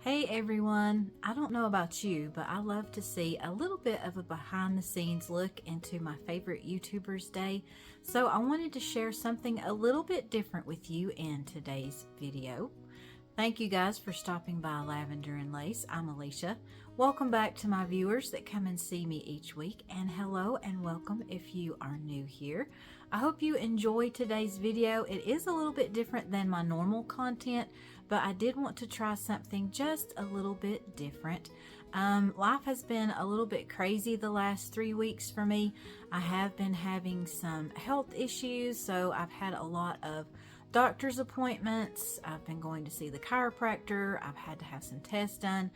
Hey everyone, I don't know about you, but I love to see a little bit of a behind the scenes look into my favorite YouTubers' day, so I wanted to share something a little bit different with you in today's video. Thank you guys for stopping by Lavender and Lace. I'm Alicia. Welcome back to my viewers that come and see me each week, and hello and welcome if you are new here. I hope you enjoy today's video. It is a little bit different than my normal content, but I did want to try something just a little bit different. Life has been a little bit crazy the last 3 weeks for me. I have been having some health issues, so I've had a lot of doctor's appointments. I've been going to see the chiropractor. I've had to have some tests done.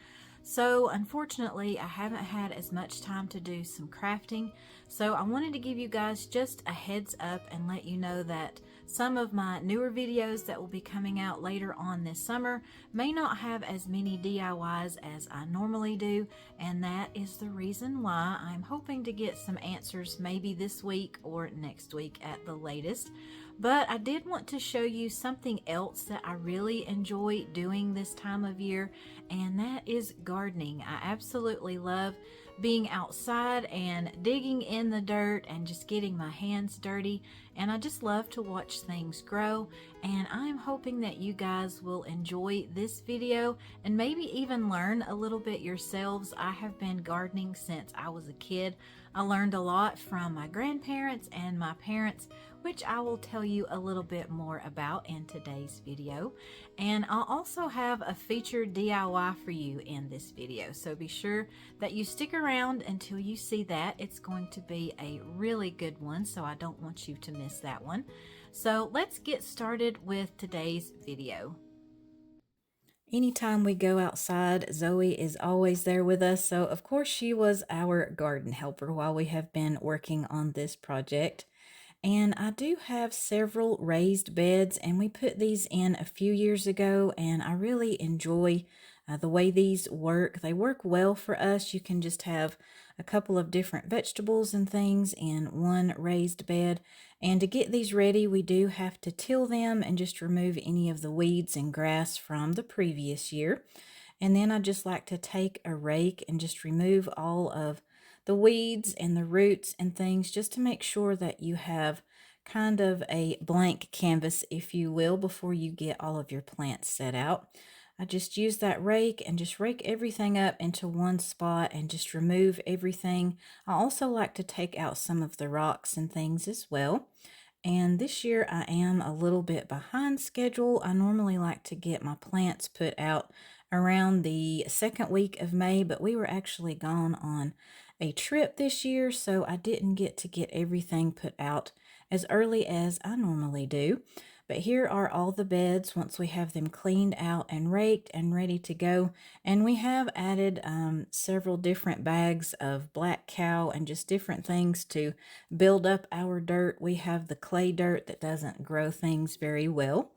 So unfortunately, I haven't had as much time to do some crafting. So I wanted to give you guys just a heads up and let you know that some of my newer videos that will be coming out later on this summer may not have as many DIYs as I normally do, and that is the reason why I'm hoping to get some answers maybe this week or next week at the latest. But I did want to show you something else that I really enjoy doing this time of year, and that is gardening. I absolutely love being outside and digging in the dirt and just getting my hands dirty, and I just love to watch things grow. And I'm hoping that you guys will enjoy this video and maybe even learn a little bit yourselves. I have been gardening since I was a kid. I learned a lot from my grandparents and my parents, which I will tell you a little bit more about in today's video. And I'll also have a featured DIY for you in this video, so be sure that you stick around until you see that. It's going to be a really good one, so I don't want you to miss that one. So let's get started with today's video. Anytime we go outside, Zoe is always there with us, so of course she was our garden helper while we have been working on this project. And I do have several raised beds, and we put these in a few years ago, and I really enjoy the way these work. They work well for us. You can just have a couple of different vegetables and things in one raised bed. And to get these ready, we do have to till them and just remove any of the weeds and grass from the previous year. And then I just like to take a rake and just remove all of the weeds and the roots and things, just to make sure that you have kind of a blank canvas, if you will, before you get all of your plants set out. I just use that rake and just rake everything up into one spot and just remove everything. I also like to take out some of the rocks and things as well. And this year I am a little bit behind schedule. I normally like to get my plants put out around the second week of May, but we were actually gone on a trip this year, so I didn't get to get everything put out as early as I normally do. But here are all the beds once we have them cleaned out and raked and ready to go. And we have added several different bags of black cow and just different things to build up our dirt. We have the clay dirt that doesn't grow things very well.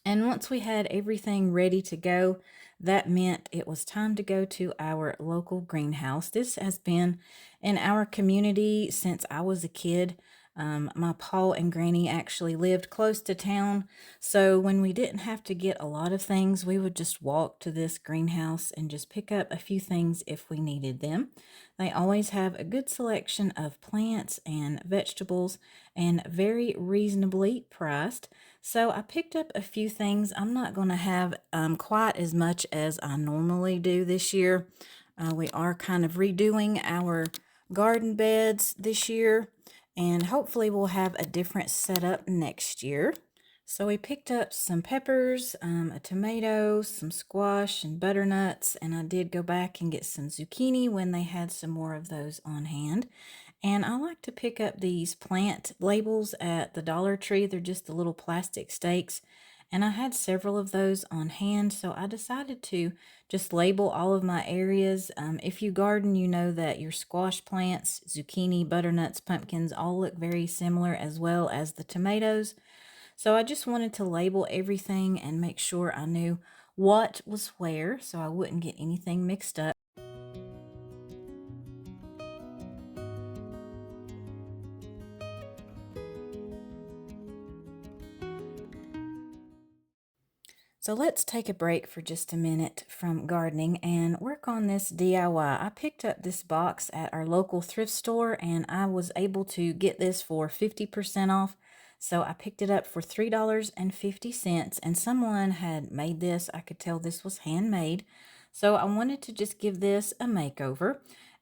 And once we had everything ready to go, that meant it was time to go to our local greenhouse. This has been in our community since I was a kid. My pa and granny actually lived close to town, so when we didn't have to get a lot of things, we would just walk to this greenhouse and just pick up a few things if we needed them. They always have a good selection of plants and vegetables, and very reasonably priced. So I picked up a few things. I'm not going to have quite as much as I normally do this year. We are kind of redoing our garden beds this year, and hopefully we'll have a different setup next year. So we picked up some peppers, a tomato, some squash, and butternuts, and I did go back and get some zucchini when they had some more of those on hand. And I like to pick up these plant labels at the Dollar Tree. They're just the little plastic stakes. And I had several of those on hand, so I decided to just label all of my areas. If you garden, you know that your squash plants, zucchini, butternuts, pumpkins all look very similar, as well as the tomatoes. So I just wanted to label everything and make sure I knew what was where so I wouldn't get anything mixed up. So let's take a break for just a minute from gardening and work on this DIY. I picked up this box at our local thrift store and I was able to get this for 50% off. So I picked it up for $3.50 and someone had made this. I could tell this was handmade. So I wanted to just give this a makeover.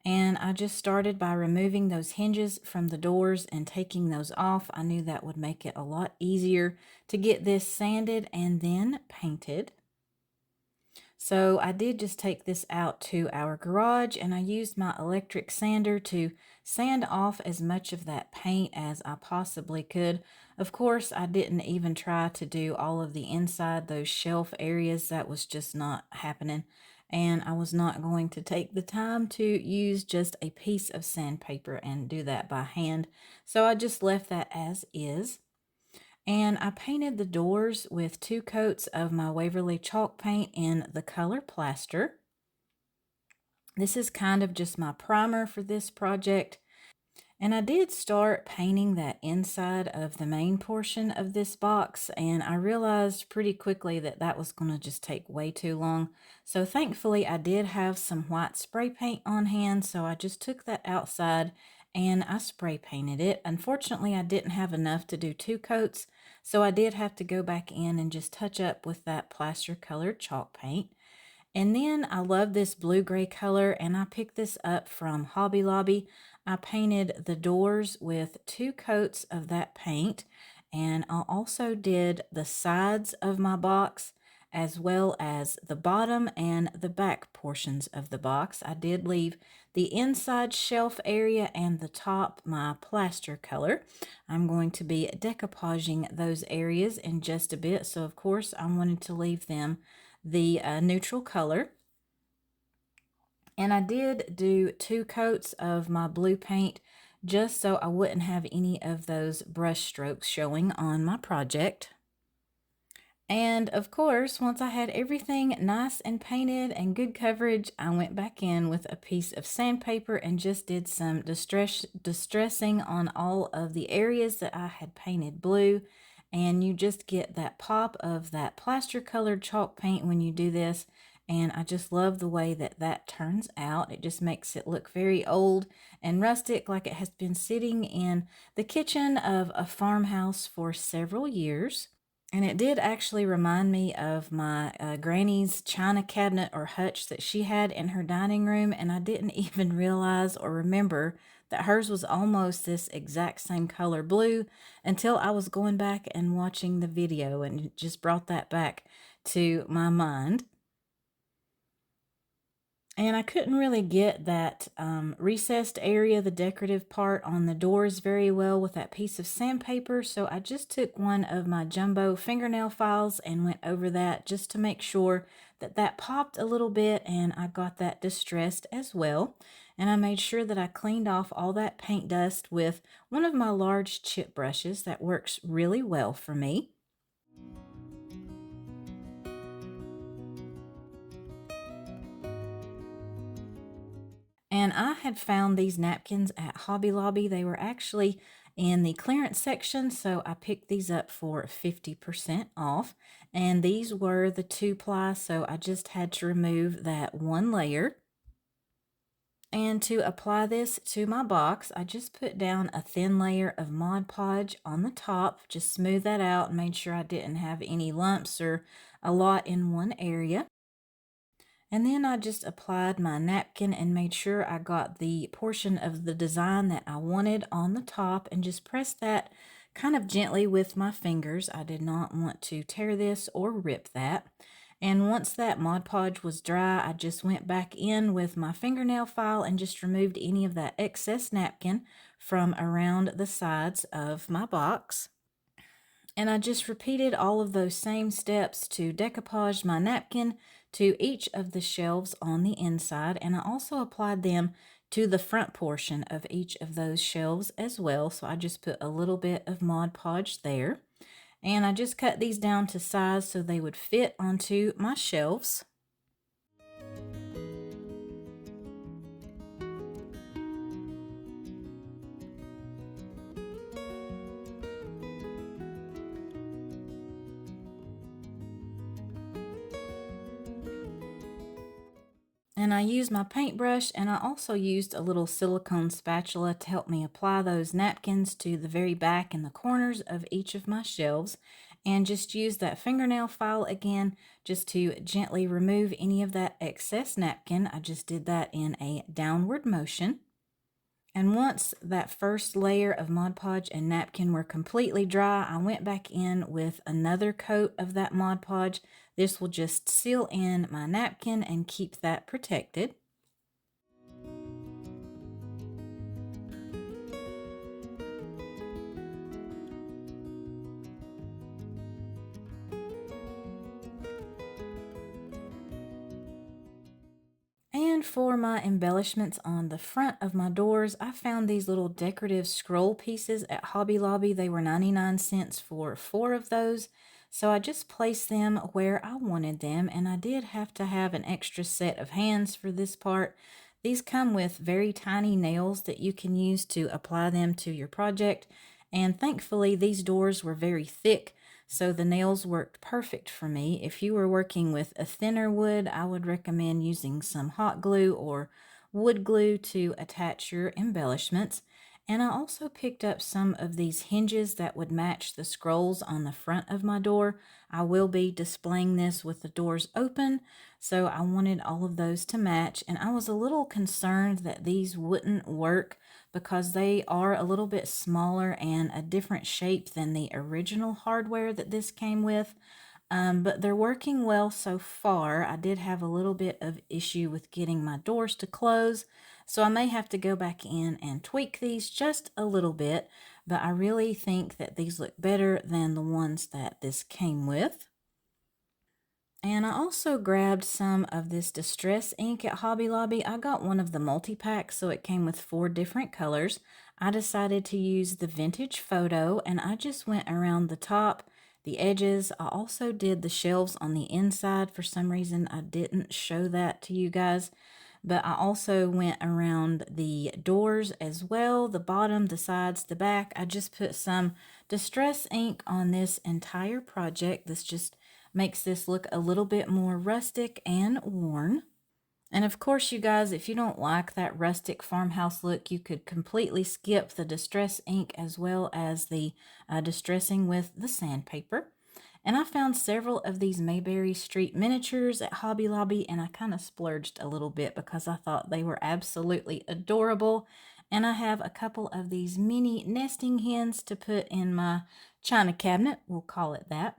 And I just started by removing those hinges from the doors and taking those off. I knew that would make it a lot easier to get this sanded and then painted. So I did just take this out to our garage and I used my electric sander to sand off as much of that paint as I possibly could. Of course, I didn't even try to do all of the inside, those shelf areas. That was just not happening. And I was not going to take the time to use just a piece of sandpaper and do that by hand. So I just left that as is. And I painted the doors with 2 coats of my Waverly chalk paint in the color plaster. This is kind of just my primer for this project. And I did start painting that inside of the main portion of this box, and I realized pretty quickly that that was going to just take way too long. So thankfully I did have some white spray paint on hand, so I just took that outside and I spray painted it. Unfortunately, I didn't have enough to do 2 coats, so I did have to go back in and just touch up with that plaster colored chalk paint. And then I love this blue-gray color, and I picked this up from Hobby Lobby. I painted the doors with 2 coats of that paint, and I also did the sides of my box as well as the bottom and the back portions of the box. I did leave the inside shelf area and the top my plaster color. I'm going to be decoupaging those areas in just a bit, so of course I wanted to leave them the neutral color. And I did do 2 coats of my blue paint just so I wouldn't have any of those brush strokes showing on my project. And of course, once I had everything nice and painted and good coverage, I went back in with a piece of sandpaper and just did some distressing on all of the areas that I had painted blue. And you just get that pop of that plaster colored chalk paint when you do this. And I just love the way that that turns out. It just makes it look very old and rustic, like it has been sitting in the kitchen of a farmhouse for several years. And it did actually remind me of my granny's china cabinet or hutch that she had in her dining room, and I didn't even realize or remember that hers was almost this exact same color blue until I was going back and watching the video, and it just brought that back to my mind. And I couldn't really get that recessed area, the decorative part on the doors very well with that piece of sandpaper. So I just took one of my jumbo fingernail files and went over that just to make sure that that popped a little bit and I got that distressed as well. And I made sure that I cleaned off all that paint dust with one of my large chip brushes. That works really well for me. And I had found these napkins at Hobby Lobby. They were actually in the clearance section, so I picked these up for 50% off. And these were the 2-ply, so I just had to remove that one layer. And to apply this to my box, I just put down a thin layer of Mod Podge on the top, just smooth that out and made sure I didn't have any lumps or a lot in one area. And then I just applied my napkin and made sure I got the portion of the design that I wanted on the top and just pressed that kind of gently with my fingers. I did not want to tear this or rip that. And once that Mod Podge was dry, I just went back in with my fingernail file and just removed any of that excess napkin from around the sides of my box. And I just repeated all of those same steps to decoupage my napkin to each of the shelves on the inside, and I also applied them to the front portion of each of those shelves as well. So I just put a little bit of Mod Podge there, and I just cut these down to size so they would fit onto my shelves. And I used my paintbrush, and I also used a little silicone spatula to help me apply those napkins to the very back and the corners of each of my shelves. And just use that fingernail file again just to gently remove any of that excess napkin. I just did that in a downward motion. And once that first layer of Mod Podge and napkin were completely dry, I went back in with another coat of that Mod Podge. This will just seal in my napkin and keep that protected. And for my embellishments on the front of my doors, I found these little decorative scroll pieces at Hobby Lobby. They were 99 cents for 4 of those. So I just placed them where I wanted them, and I did have to have an extra set of hands for this part. These come with very tiny nails that you can use to apply them to your project, and thankfully these doors were very thick, so the nails worked perfect for me. If you were working with a thinner wood, I would recommend using some hot glue or wood glue to attach your embellishments. And I also picked up some of these hinges that would match the scrolls on the front of my door. I will be displaying this with the doors open, so I wanted all of those to match. And I was a little concerned that these wouldn't work because they are a little bit smaller and a different shape than the original hardware that this came with. But they're working well so far. I did have a little bit of issue with getting my doors to close, so I may have to go back in and tweak these just a little bit, but I really think that these look better than the ones that this came with. And I also grabbed some of this distress ink at Hobby Lobby. I got one of the multi-packs, so it came with 4 different colors. I decided to use the vintage photo, and I just went around the top, the edges. I also did the shelves on the inside. For some reason, I didn't show that to you guys. But I also went around the doors as well, the bottom, the sides, the back. I just put some distress ink on this entire project. This just makes this look a little bit more rustic and worn. And of course, you guys, if you don't like that rustic farmhouse look, you could completely skip the distress ink as well as the distressing with the sandpaper. And I found several of these Mayberry Street miniatures at Hobby Lobby, and I kind of splurged a little bit because I thought they were absolutely adorable. And I have a couple of these mini nesting hens to put in my china cabinet, we'll call it that.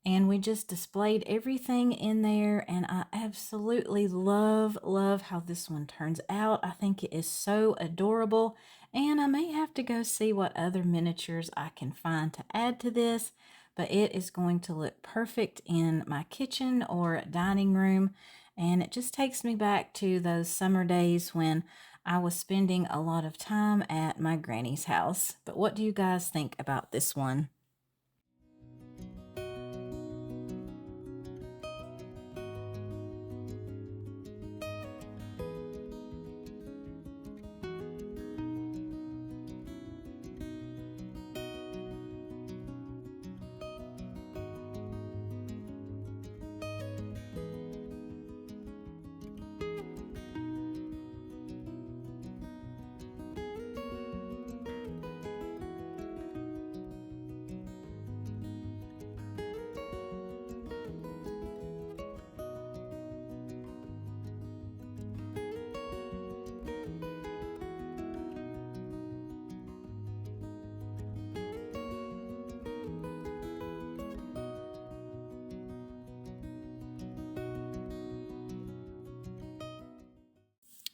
And we just displayed everything in there, and I absolutely love how this one turns out. I think it is so adorable, and I may have to go see what other miniatures I can find to add to this, but it is going to look perfect in my kitchen or dining room, and it just takes me back to those summer days when I was spending a lot of time at my granny's house. But what do you guys think about this one?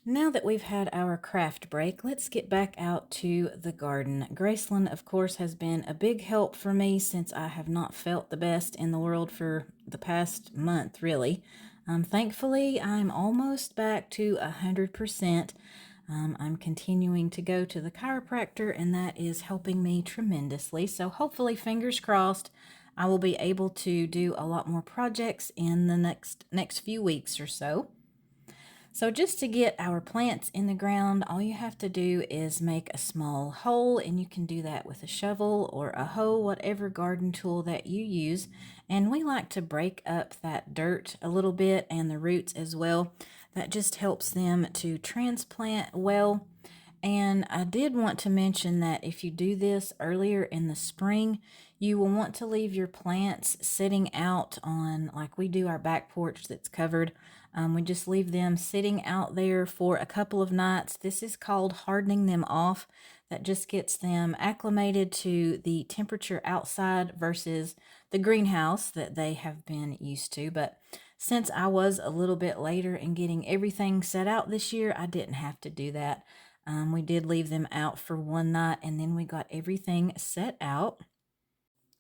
Now that we've had our craft break, let's get back out to the garden. Graceland, of course, has been a big help for me since I have not felt the best in the world for the past month, really. Thankfully, I'm almost back to 100%. I'm continuing to go to the chiropractor, and that is helping me tremendously. So hopefully, fingers crossed, I will be able to do a lot more projects in the next few weeks or so. So just to get our plants in the ground, all you have to do is make a small hole, and you can do that with a shovel or a hoe, whatever garden tool that you use. And we like to break up that dirt a little bit and the roots as well. That just helps them to transplant well. And I did want to mention that if you do this earlier in the spring, you will want to leave your plants sitting out on, like we do our back porch that's covered. We just leave them sitting out there for a couple of nights. This is called hardening them off. That just gets them acclimated to the temperature outside versus the greenhouse that they have been used to. But since I was a little bit later in getting everything set out this year, I didn't have to do that. We did leave them out for one night, and then we got everything set out.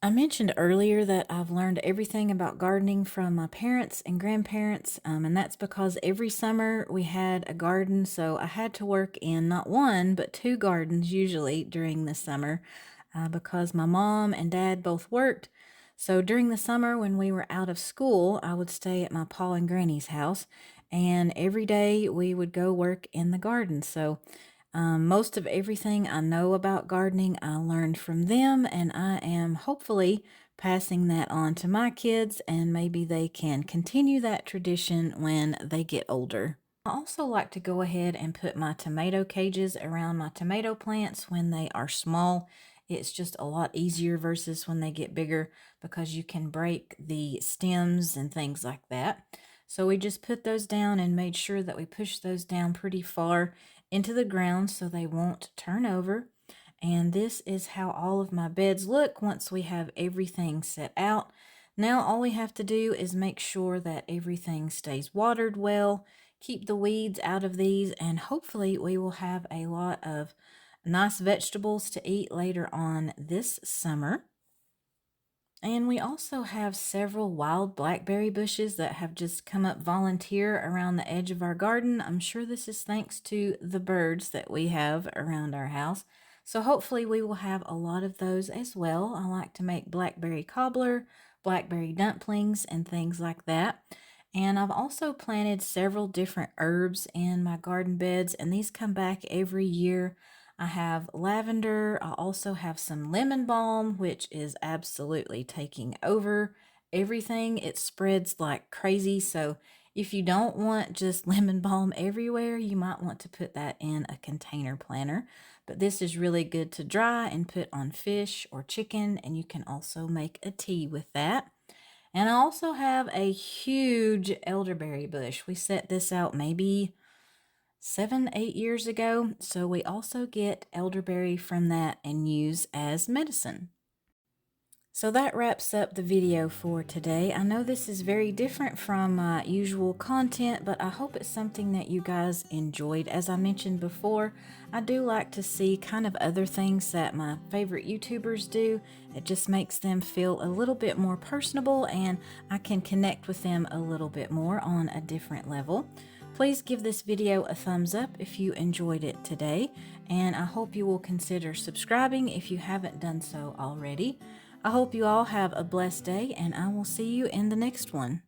I mentioned earlier that I've learned everything about gardening from my parents and grandparents, and that's because every summer we had a garden, so I had to work in not one, but two gardens usually during the summer because my mom and dad both worked. So during the summer when we were out of school, I would stay at my pa and granny's house, and every day we would go work in the garden. So most of everything I know about gardening, I learned from them, and I am hopefully passing that on to my kids, and maybe they can continue that tradition when they get older. I also like to go ahead and put my tomato cages around my tomato plants when they are small. It's just a lot easier versus when they get bigger because you can break the stems and things like that. So we just put those down and made sure that we push those down pretty far into the ground so they won't turn over. And this is how all of my beds look once we have everything set out. Now all we have to do is make sure that everything stays watered well, keep the weeds out of these, and hopefully we will have a lot of nice vegetables to eat later on this summer. And we also have several wild blackberry bushes that have just come up volunteer around the edge of our garden. I'm sure this is thanks to the birds that we have around our house. So hopefully we will have a lot of those as well. I like to make blackberry cobbler, blackberry dumplings, and things like that. And I've also planted several different herbs in my garden beds, and these come back every year. I have lavender. I also have some lemon balm, which is absolutely taking over everything. It spreads like crazy. So if you don't want just lemon balm everywhere, you might want to put that in a container planter. But this is really good to dry and put on fish or chicken, and you can also make a tea with that. And I also have a huge elderberry bush. We set this out maybe 7, 8 years ago. So we also get elderberry from that and use as medicine. So that wraps up the video for today. I know this is very different from my usual content, but I hope it's something that you guys enjoyed. As I mentioned before, I do like to see kind of other things that my favorite YouTubers do. It just makes them feel a little bit more personable, and I can connect with them a little bit more on a different level. Please give this video a thumbs up if you enjoyed it today, and I hope you will consider subscribing if you haven't done so already. I hope you all have a blessed day, and I will see you in the next one.